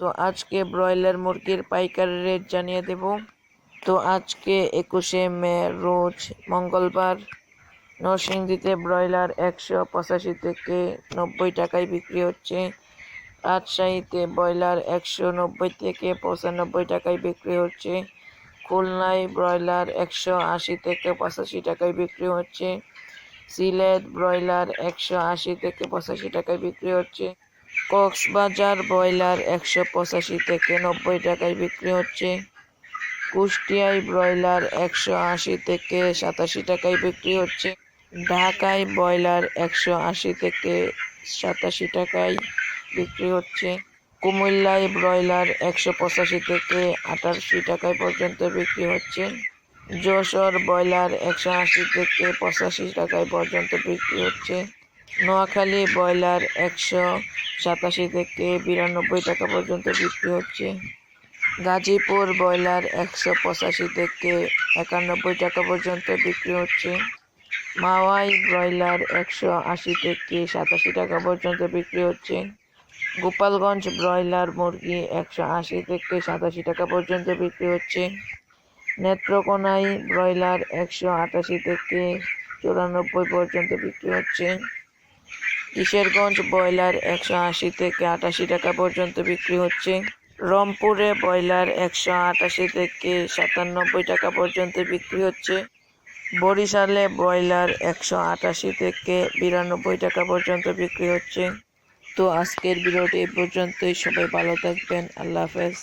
তো আজকে ব্রয়লার মুরগির পাইকারি রেট জানিয়ে দেব। তো আজকে 21শে মে রোজ মঙ্গলবার নরসিংদীতে ব্রয়লার 185 থেকে 90 টাকায় বিক্রি হচ্ছে। রাজশাহীতে ব্রয়লার 190 থেকে 95 টাকায় বিক্রি হচ্ছে। খুলনায় ব্রয়লার 180 থেকে 85 টাকায় বিক্রি হচ্ছে। সিলেট ব্রয়লার 180 থেকে 85 টাকায় বিক্রি হচ্ছে। কক্সবাজার ব্রয়লার 185 থেকে 90 টাকায় বিক্রি হচ্ছে। কুষ্টিয়ায় ব্রয়লার 180 থেকে 87 টাকায় বিক্রি হচ্ছে। ঢাকায় ব্রয়লার 180 থেকে 87 টাকায় বিক্রি হচ্ছে। কুমিল্লায় ব্রয়লার 185 থেকে 88 টাকায় পর্যন্ত বিক্রি হচ্ছে। যশোর ব্রয়লার 180 থেকে 85 টাকায় পর্যন্ত বিক্রি হচ্ছে। নোয়াখালী ব্রয়লার 187 থেকে 92 টাকা পর্যন্ত বিক্রি হচ্ছে। গাজীপুর ব্রয়লার 185 থেকে 91 টাকা পর্যন্ত বিক্রি হচ্ছে। মাওয়ায় ব্রয়লার 180 থেকে 87 টাকা পর্যন্ত বিক্রি হচ্ছে। গোপালগঞ্জ ব্রয়লার মুরগি 180 থেকে 87 টাকা পর্যন্ত বিক্রি হচ্ছে। নেত্রকোনায় ব্রয়লার 188 থেকে 94 পর্যন্ত বিক্রি হচ্ছে। কিশোরগঞ্জ ব্রয়লার 180 থেকে 88 টাকা পর্যন্ত বিক্রি হচ্ছে। রংপুরে ব্রয়লার 188 থেকে 97 টাকা পর্যন্ত বিক্রি হচ্ছে। বরিশালে ব্রয়লার 188 থেকে 92 টাকা পর্যন্ত বিক্রি হচ্ছে। তো আজকের ভিডিওটি এই পর্যন্তই। সবাই ভালো থাকবেন। আল্লাহ হাফেজ।